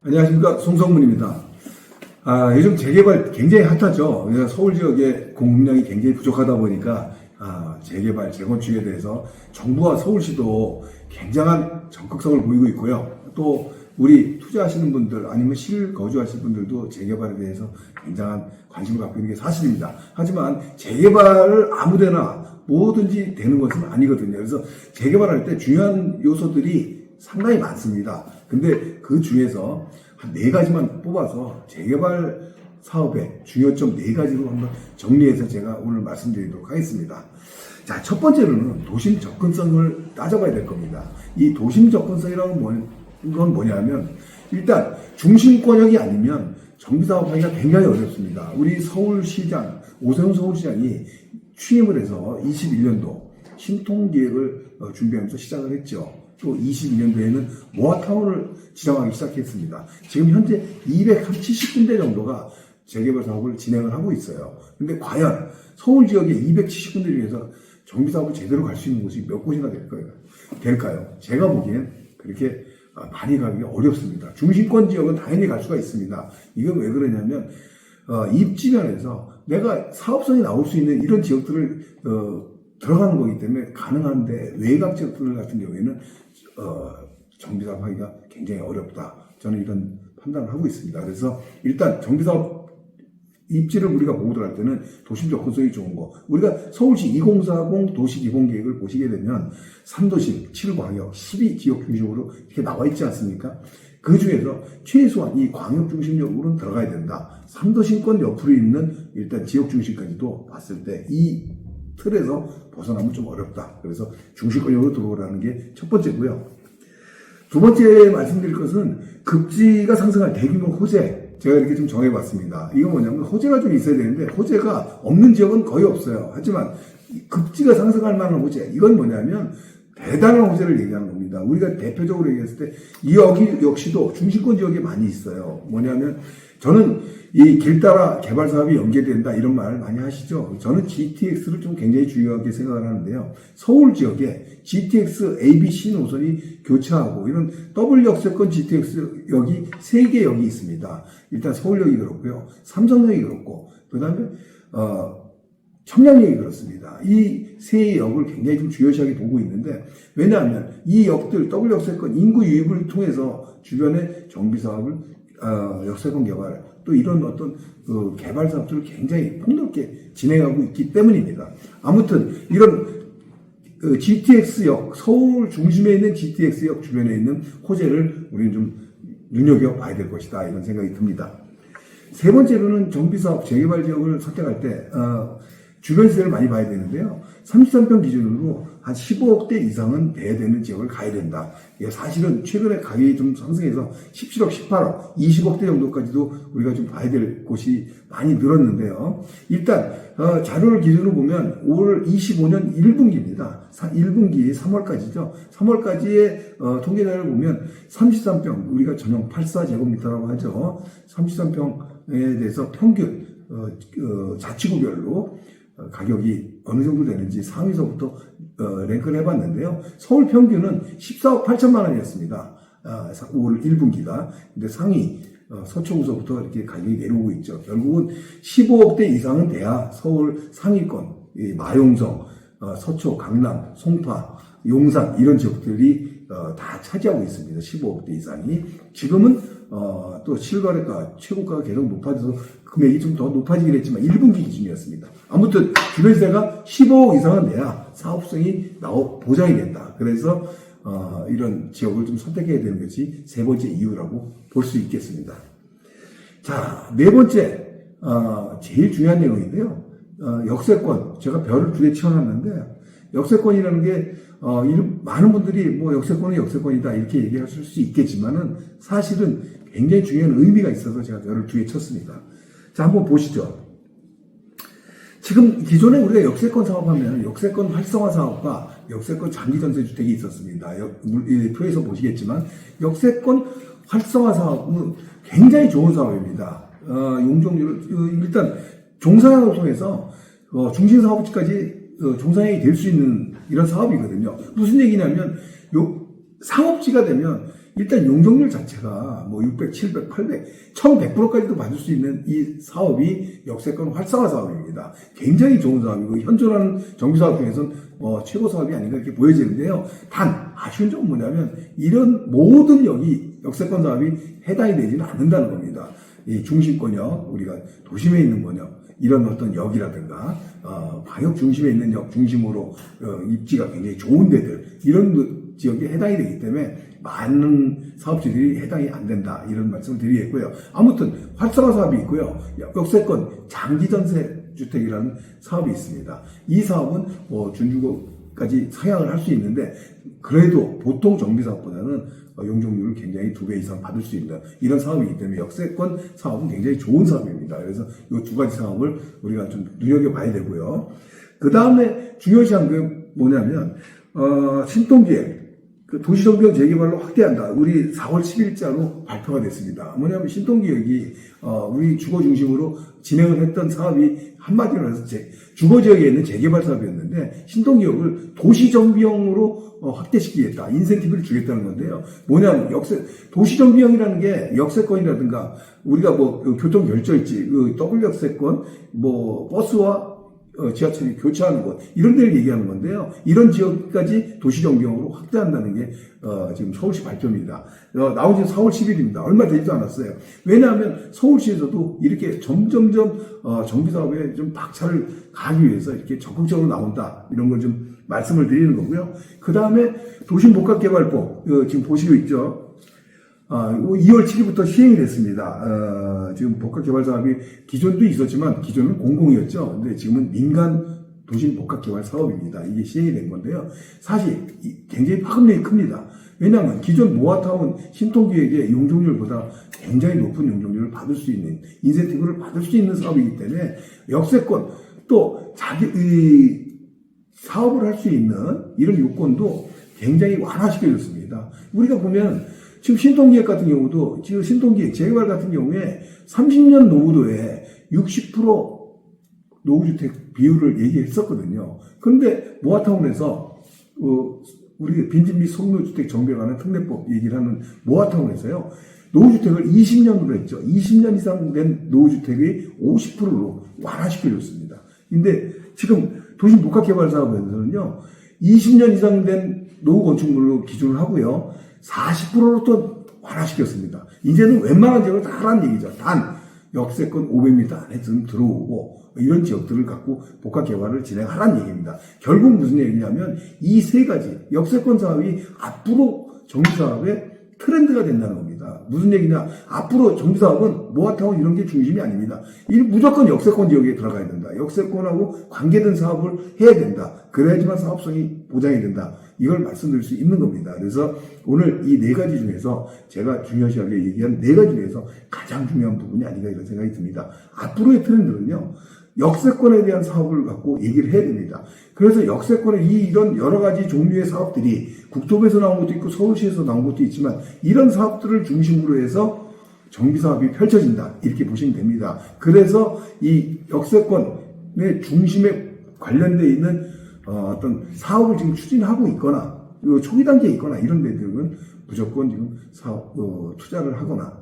안녕하십니까, 송성문입니다. 요즘 재개발 굉장히 핫하죠. 서울 지역의 공급량이 굉장히 부족하다 보니까 재개발, 재건축에 대해서 정부와 서울시도 굉장한 적극성을 보이고 있고요. 또 우리 투자하시는 분들 아니면 실거주하시는 분들도 재개발에 대해서 굉장한 관심을 갖고 있는 게 사실입니다. 하지만 재개발을 아무데나 뭐든지 되는 것은 아니거든요. 그래서 재개발할 때 중요한 요소들이 상당히 많습니다. 근데 그 중에서 한 4가지만 뽑아서 재개발 사업의 중요점 4가지로 한번 정리해서 제가 오늘 말씀드리도록 하겠습니다. 자, 첫 번째로는 도심 접근성을 따져봐야 될 겁니다. 이 도심 접근성이라는 건 뭐냐면, 일단 중심권역이 아니면 정비사업하기가 굉장히 어렵습니다. 우리 서울시장, 오세훈 서울시장이 취임을 해서 21년도 신통기획을 준비하면서 시작을 했죠. 또 22년도에는 모아타운을 지정하기 시작했습니다. 지금 현재 270군데 정도가 재개발 사업을 진행을 하고 있어요. 근데 과연 서울 지역의 270군데 중에서 정비사업을 제대로 갈 수 있는 곳이 몇 곳이나 될까요? 제가 보기엔 그렇게 많이 가기 어렵습니다. 중심권 지역은 당연히 갈 수가 있습니다. 이건 왜 그러냐면 입지면에서 내가 사업성이 나올 수 있는 이런 지역들을 들어가는 거기 때문에 가능한데, 외곽 지역들 같은 경우에는 정비사업 하기가 굉장히 어렵다. 저는 이런 판단을 하고 있습니다. 그래서 일단 정비사업 입지를 우리가 보고 들어갈 때는 도심 접근성이 좋은 거, 우리가 서울시 2040 도시기본계획을 보시게 되면 3도심, 7광역, 12지역 중심으로 이렇게 나와 있지 않습니까? 그 중에서 최소한 이 광역 중심역으로는 들어가야 된다. 3도심권 옆으로 있는 일단 지역 중심까지도 봤을 때 이 틀에서 벗어나면 좀 어렵다. 그래서 중심권역으로 들어오라는 게 첫 번째고요. 두 번째 말씀드릴 것은 급지가 상승할 대규모 호재. 제가 이렇게 좀 정해봤습니다. 이건 뭐냐면 호재가 좀 있어야 되는데 호재가 없는 지역은 거의 없어요. 하지만 급지가 상승할 만한 호재. 이건 뭐냐면 대단한 호재를 얘기하는 겁니다. 우리가 대표적으로 얘기했을 때 이 여기 역시도 중심권 지역에 많이 있어요. 뭐냐면 저는 이 길 따라 개발 사업이 연계된다 이런 말을 많이 하시죠. 저는 GTX를 좀 굉장히 중요하게 생각을 하는데요. 서울 지역에 GTX A, B, C 노선이 교차하고 이런 더블 역세권 GTX 역이 3개 역이 있습니다. 일단 서울역이 그렇고요. 삼성역이 그렇고, 그 다음에 청량역이 그렇습니다. 이 세 역을 굉장히 좀 중요시하게 보고 있는데, 왜냐하면 이 역들 더블 역세권 인구 유입을 통해서 주변의 정비 사업을 역세권 개발, 또 이런 어떤 개발 사업들을 굉장히 폭넓게 진행하고 있기 때문입니다. 아무튼 이런 GTX역, 서울 중심에 있는 GTX역 주변에 있는 호재를 우리는 좀 눈여겨봐야 될 것이다, 이런 생각이 듭니다. 세 번째로는 정비사업 재개발 지역을 선택할 때 주변 시세를 많이 봐야 되는데요. 33평 기준으로 한 15억대 이상은 돼야 되는 지역을 가야 된다. 사실은 최근에 가격이 좀 상승해서 17억, 18억, 20억대 정도까지도 우리가 좀 봐야 될 곳이 많이 늘었는데요. 일단 자료를 기준으로 보면 올 25년 1분기입니다. 1분기 3월까지죠. 3월까지의 통계 자료를 보면 33평, 우리가 전용 84제곱미터라고 하죠. 33평에 대해서 평균 자치구별로 가격이 어느 정도 되는지 상위서부터 랭크를 해봤는데요. 서울 평균은 14억 8천만 원이었습니다. 올 1분기가. 근데 상위 서초구서부터 이렇게 가격이 내려오고 있죠. 결국은 15억대 이상은 돼야 서울 상위권, 마용성, 서초, 강남, 송파, 용산 이런 지역들이 다 차지하고 있습니다. 15억대 이상이. 지금은 또 실거래가 최고가가 계속 높아져서 금액이 좀 더 높아지긴 했지만 1분기 기준이었습니다. 아무튼 주변시세가 15억 이상은 내야 사업성이 보장이 된다. 그래서 이런 지역을 좀 선택해야 되는 것이 세 번째 이유라고 볼 수 있겠습니다. 자, 네 번째 제일 중요한 내용인데요. 역세권, 제가 별을 2개 치워놨는데, 역세권이라는 게 많은 분들이 뭐 역세권은 역세권이다 이렇게 얘기하실 수 있겠지만은 사실은 굉장히 중요한 의미가 있어서 제가 별을 2개 쳤습니다. 자, 한번 보시죠. 지금 기존에 우리가 역세권 사업하면 역세권 활성화 사업과 역세권 장기 전세 주택이 있었습니다. 표에서 보시겠지만 역세권 활성화 사업은 굉장히 좋은 사업입니다. 용적률을 일단 종사역을 통해서 중심 사업지까지 종사역이 될 수 있는 이런 사업이거든요. 무슨 얘기냐면 상업지가 되면 일단 용적률 자체가 뭐 600, 700, 800, 1100%까지도 받을 수 있는 이 사업이 역세권 활성화 사업입니다. 굉장히 좋은 사업이고 현존하는 정비사업 중에서는 최고 사업이 아닌가 이렇게 보여지는데요. 단 아쉬운 점은 뭐냐면 이런 모든 역세권 사업이 해당이 되지는 않는다는 겁니다. 이 중심권역, 우리가 도심에 있는 권역, 이런 어떤 역이라든가 광역 중심에 있는 역 중심으로 입지가 굉장히 좋은 데들, 이런 지역에 해당이 되기 때문에 많은 사업주들이 해당이 안 된다, 이런 말씀을 드리겠고요. 아무튼 활성화 사업이 있고요. 역세권 장기전세 주택이라는 사업이 있습니다. 이 사업은 준주거까지 상향을 할 수 있는데 그래도 보통 정비사업보다는 용적률을 굉장히 2배 이상 받을 수 있는 이런 사업이기 때문에 역세권 사업은 굉장히 좋은 사업입니다. 그래서 이 두 가지 사업을 우리가 좀 눈여겨봐야 되고요. 그 다음에 중요시한 게 뭐냐면 신통기획, 도시정비형 재개발로 확대한다. 우리 4월 10일자로 발표가 됐습니다. 뭐냐면 신통기획이 우리 주거 중심으로 진행을 했던 사업이 한마디로 해서 주거지역에 있는 재개발 사업이었는데 신통기획을 도시정비형으로 확대시키겠다. 인센티브를 주겠다는 건데요. 뭐냐면 도시정비형이라는 게 역세권이라든가 우리가 교통결절지, W역세권, 버스와 지하철이 교차하는 곳, 이런 데를 얘기하는 건데요. 이런 지역까지 도시정비형으로 확대한다는 게 지금 서울시 발표입니다. 나온 지 4월 10일입니다. 얼마 되지도 않았어요. 왜냐하면 서울시에서도 이렇게 점점점 정비사업에 좀 박차를 가기 위해서 이렇게 적극적으로 나온다, 이런 걸 좀 말씀을 드리는 거고요. 그 다음에 도심복합개발법, 지금 보시고 있죠. 2월 7일부터 시행이 됐습니다. 지금 복합개발사업이 기존도 있었지만 기존은 공공이었죠. 근데 지금은 민간 도심 복합개발 사업입니다. 이게 시행이 된 건데요. 사실 굉장히 파급력이 큽니다. 왜냐하면 기존 모아타운 신통기획의 용적률보다 굉장히 높은 용적률을 받을 수 있는, 인센티브를 받을 수 있는 사업이기 때문에 역세권 또 사업을 할 수 있는 이런 요건도 굉장히 완화시켜줬습니다. 우리가 보면 지금 신통기획 같은 경우도, 지금 신통기획 재개발 같은 경우에 30년 노후도에 60% 노후주택 비율을 얘기했었거든요. 그런데 모아타운에서 우리 빈집 및 소규모주택 정비에 관한 특례법 얘기를 하는 모아타운에서요, 노후주택을 20년으로 했죠. 20년 이상 된 노후주택이 50%로 완화시켜줬습니다. 근데 지금 도심복합개발사업에서는요, 20년 이상 된 노후 건축물로 기준을 하고요, 40%로 또 완화시켰습니다. 이제는 웬만한 지역을 다 하라는 얘기죠. 단 역세권 500m 안에 좀 들어오고 이런 지역들을 갖고 복합개발을 진행하라는 얘기입니다. 결국 무슨 얘기냐면 이 세 가지 역세권 사업이 앞으로 정비사업의 트렌드가 된다는 겁니다. 무슨 얘기냐? 앞으로 정비사업은 모아타운 이런 게 중심이 아닙니다. 무조건 역세권 지역에 들어가야 된다. 역세권하고 관계된 사업을 해야 된다. 그래야지만 사업성이 보장이 된다. 이걸 말씀드릴 수 있는 겁니다. 그래서 오늘 이 네 가지 중에서 제가 중요시하게 얘기한 네 가지 중에서 가장 중요한 부분이 아닌가 이런 생각이 듭니다. 앞으로의 트렌드는요, 역세권에 대한 사업을 갖고 얘기를 해야 됩니다. 그래서 역세권의 이런 여러 가지 종류의 사업들이 국토부에서 나온 것도 있고 서울시에서 나온 것도 있지만 이런 사업들을 중심으로 해서 정비사업이 펼쳐진다, 이렇게 보시면 됩니다. 그래서 이 역세권의 중심에 관련되어 있는 어떤 사업을 지금 추진하고 있거나 초기 단계에 있거나 이런 데들은 무조건 지금 사업 투자를 하거나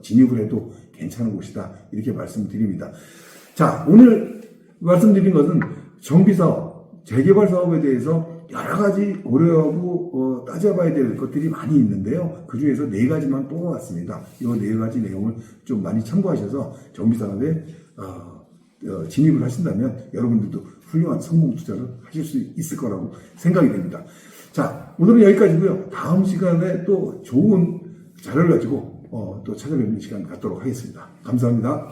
진입을 해도 괜찮은 곳이다, 이렇게 말씀드립니다. 자, 오늘 말씀드린 것은 정비사업, 재개발 사업에 대해서 여러 가지 고려하고 따져봐야 될 것들이 많이 있는데요. 그 중에서 네 가지만 뽑아봤습니다. 이 네 가지 내용을 좀 많이 참고하셔서 정비사업에 진입을 하신다면 여러분들도 훌륭한 성공 투자를 하실 수 있을 거라고 생각이 됩니다. 자, 오늘은 여기까지고요. 다음 시간에 또 좋은 자료를 가지고 또 찾아뵙는 시간 갖도록 하겠습니다. 감사합니다.